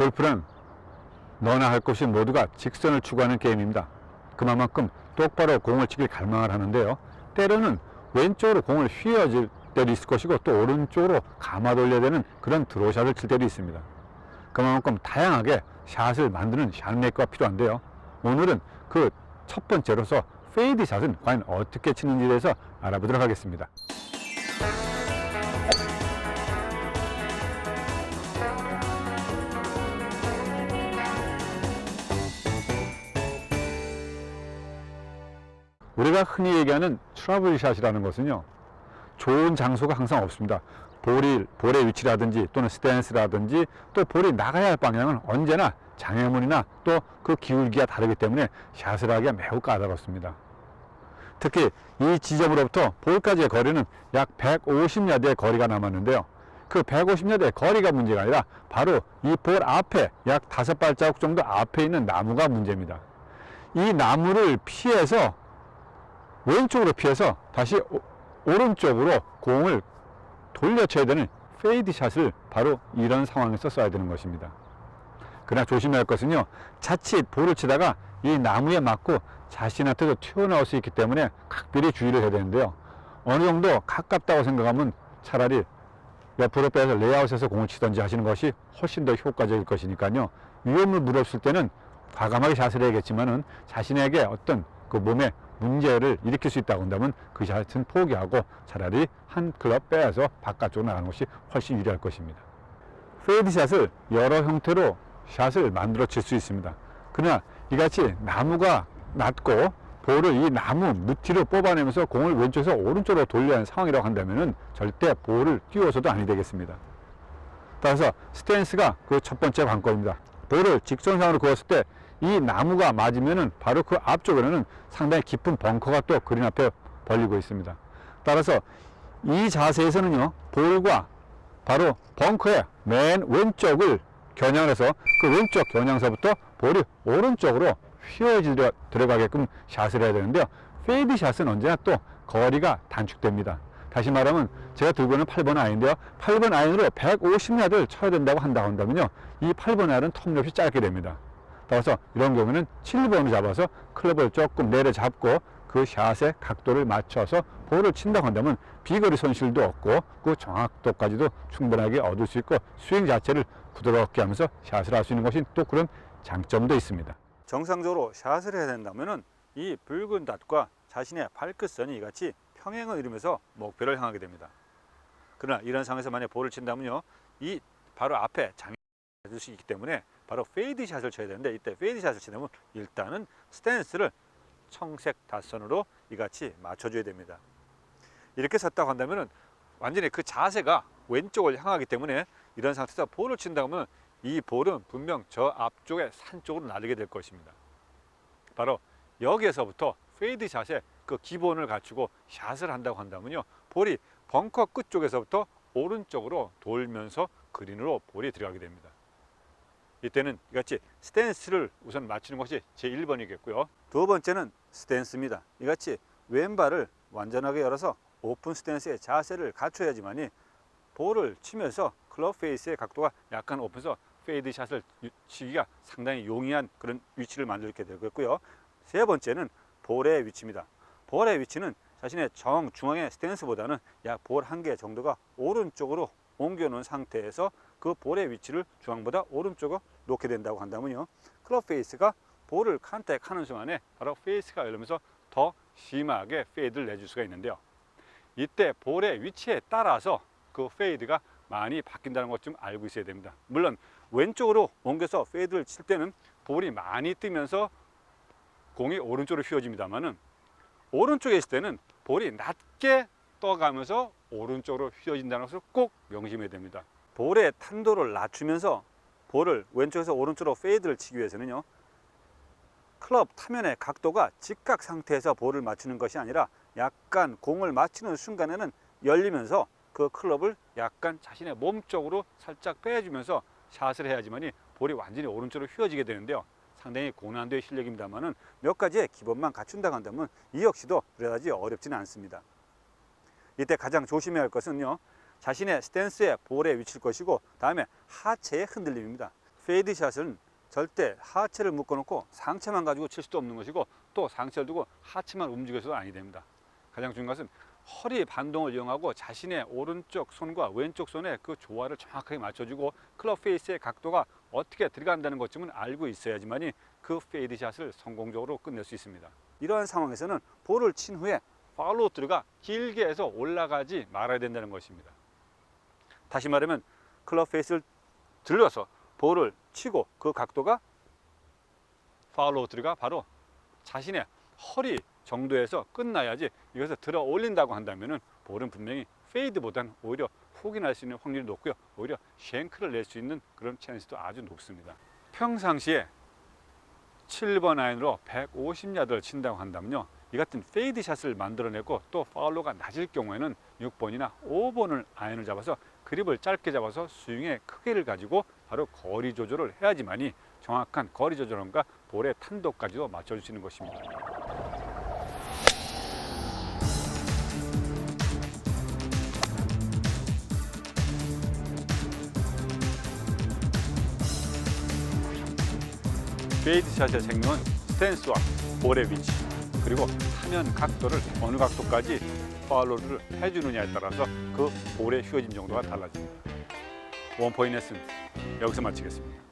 골프는 너나 할 것이 모두가 직선을 추구하는 게임입니다. 그만큼 똑바로 공을 치길 갈망을 하는데요. 때로는 왼쪽으로 공을 휘어질 때도 있을 것이고 또 오른쪽으로 감아 돌려야 되는 그런 드로우샷을 칠 때도 있습니다. 그만큼 다양하게 샷을 만드는 샷메이커가 필요한데요. 오늘은 그 첫 번째로서 페이드 샷은 과연 어떻게 치는지에 대해서 알아보도록 하겠습니다. 우리가 흔히 얘기하는 트러블샷이라는 것은요, 좋은 장소가 항상 없습니다. 볼의 위치라든지 또는 스탠스라든지 또 볼이 나가야 할 방향은 언제나 장애물이나 또 그 기울기가 다르기 때문에 샷을 하기가 매우 까다롭습니다. 특히 이 지점으로부터 볼까지의 거리는 약 150야드의 거리가 남았는데요. 그 150야드의 거리가 문제가 아니라 바로 이 볼 앞에 약 5발자국 정도 앞에 있는 나무가 문제입니다. 이 나무를 피해서 왼쪽으로 피해서 다시 오른쪽으로 공을 돌려쳐야 되는 페이드 샷을 바로 이런 상황에서 써야 되는 것입니다. 그러나 조심해야 할 것은요, 자칫 볼을 치다가 이 나무에 맞고 자신한테도 튀어나올 수 있기 때문에 각별히 주의를 해야 되는데요. 어느 정도 가깝다고 생각하면 차라리 옆으로 빼서 레이아웃에서 공을 치든지 하시는 것이 훨씬 더 효과적일 것이니까요. 위험을 무릅쓸 때는 과감하게 샷을 해야겠지만은 자신에게 어떤 그 몸에 문제를 일으킬 수 있다고 한다면 그 샷은 포기하고 차라리 한 클럽 빼서 바깥쪽으로 나가는 것이 훨씬 유리할 것입니다. 페이드 샷을 여러 형태로 샷을 만들어 칠 수 있습니다. 그러나 이같이 나무가 낮고 볼을 이 나무 밑으로 뽑아내면서 공을 왼쪽에서 오른쪽으로 돌려야 하는 상황이라고 한다면 절대 볼을 띄워서도 아니 되겠습니다. 따라서 스탠스가 그 첫 번째 관건입니다. 볼을 직선상으로 그었을 때 이 나무가 맞으면은 바로 그 앞쪽에는 상당히 깊은 벙커가 또 그린 앞에 벌리고 있습니다. 따라서 이 자세에서는요, 볼과 바로 벙커의 맨 왼쪽을 겨냥을 해서 그 왼쪽 겨냥서부터 볼이 오른쪽으로 휘어져 들어가게끔 샷을 해야 되는데요. 페이드 샷은 언제나 또 거리가 단축됩니다. 다시 말하면 제가 들고 있는 8번 아이인데요. 8번 아이언으로 150야드를 쳐야 된다고 한다면요, 이 8번 아이언은 터무니없이 짧게 됩니다. 따라서 이런 경우는 7번을 잡아서 클럽을 조금 내려잡고 그 샷의 각도를 맞춰서 볼을 친다고 한다면 비거리 손실도 없고 그 정확도까지도 충분하게 얻을 수 있고 스윙 자체를 부드럽게 하면서 샷을 할 수 있는 것이 또 그런 장점도 있습니다. 정상적으로 샷을 해야 된다면 이 붉은 닷과 자신의 발끝선이 같이 평행을 이루면서 목표를 향하게 됩니다. 그러나 이런 상황에서 만약 볼을 친다면요, 이 바로 앞에 장애를 줄 수 있기 때문에 바로 페이드 샷을 쳐야 되는데, 이때 페이드 샷을 치려면 일단은 스탠스를 청색 닷선으로 이같이 맞춰줘야 됩니다. 이렇게 섰다고 한다면 완전히 그 자세가 왼쪽을 향하기 때문에 이런 상태에서 볼을 친다고 하면 이 볼은 분명 저 앞쪽에 산 쪽으로 나르게 될 것입니다. 바로 여기에서부터 페이드 샷의 그 기본을 갖추고 샷을 한다고 한다면요, 볼이 벙커 끝 쪽에서부터 오른쪽으로 돌면서 그린으로 볼이 들어가게 됩니다. 이때는 이같이 스탠스를 우선 맞추는 것이 제 1번이겠고요. 두 번째는 스탠스입니다. 이같이 왼발을 완전하게 열어서 오픈 스탠스의 자세를 갖춰야지만이 볼을 치면서 클럽 페이스의 각도가 약간 오픈해서 페이드 샷을 치기가 상당히 용이한 그런 위치를 만들게 되겠고요. 세 번째는 볼의 위치입니다. 볼의 위치는 자신의 정중앙의 스탠스보다는 약 볼 한 개 정도가 오른쪽으로 옮겨 놓은 상태에서 그 볼의 위치를 중앙보다 오른쪽으로 놓게 된다고 한다면요, 클럽 페이스가 볼을 컨택하는 순간에 바로 페이스가 열리면서 더 심하게 페이드를 내줄 수가 있는데요. 이때 볼의 위치에 따라서 그 페이드가 많이 바뀐다는 것 좀 알고 있어야 됩니다. 물론 왼쪽으로 옮겨서 페이드를 칠 때는 볼이 많이 뜨면서 공이 오른쪽으로 휘어집니다만은 오른쪽에 있을 때는 볼이 낮게 떠가면서 오른쪽으로 휘어진다는 것을 꼭 명심해야 됩니다. 볼의 탄도를 낮추면서 볼을 왼쪽에서 오른쪽으로 페이드를 치기 위해서는요, 클럽 타면의 각도가 직각 상태에서 볼을 맞추는 것이 아니라 약간 공을 맞추는 순간에는 열리면서 그 클럽을 약간 자신의 몸 쪽으로 살짝 빼주면서 샷을 해야지만이 볼이 완전히 오른쪽으로 휘어지게 되는데요. 상당히 고난도의 실력입니다만은 몇 가지의 기본만 갖춘다고 한다면 이 역시도 그다지 어렵지는 않습니다. 이때 가장 조심해야 할 것은요, 자신의 스탠스에 볼에 위칠 것이고 다음에 하체의 흔들림입니다. 페이드 샷은 절대 하체를 묶어놓고 상체만 가지고 칠 수도 없는 것이고 또 상체를 두고 하체만 움직여서도 아니 됩니다. 가장 중요한 것은 허리 반동을 이용하고 자신의 오른쪽 손과 왼쪽 손의 그 조화를 정확하게 맞춰주고 클럽 페이스의 각도가 어떻게 들어간다는 것쯤은 알고 있어야지만이 그 페이드 샷을 성공적으로 끝낼 수 있습니다. 이러한 상황에서는 볼을 친 후에 팔로우 스루가 길게 해서 올라가지 말아야 된다는 것입니다. 다시 말하면 클럽 페이스를 들려서 볼을 치고 그 각도가 팔로우 스루가 바로 자신의 허리 정도에서 끝나야지 이것을 들어 올린다고 한다면 볼은 분명히 페이드보다는 오히려 훅이 날 수 있는 확률이 높고요. 오히려 쉔크를 낼 수 있는 그런 찬스도 아주 높습니다. 평상시에 7번 아이언으로 150야드를 친다고 한다면요. 이 같은 페이드 샷을 만들어내고 또 파울로가 낮을 경우에는 6번이나 5번을 아이언을 잡아서 그립을 짧게 잡아서 스윙의 크기를 가지고 바로 거리 조절을 해야지만이 정확한 거리 조절과 볼의 탄도까지도 맞춰줄 수 있는 것입니다. 페이드 샷의 생명은 스탠스와 볼의 위치 그리고 타면 각도를 어느 각도까지 팔로우를 해주느냐에 따라서 그 볼의 휘어짐 정도가 달라집니다. 원포인트 레슨 여기서 마치겠습니다.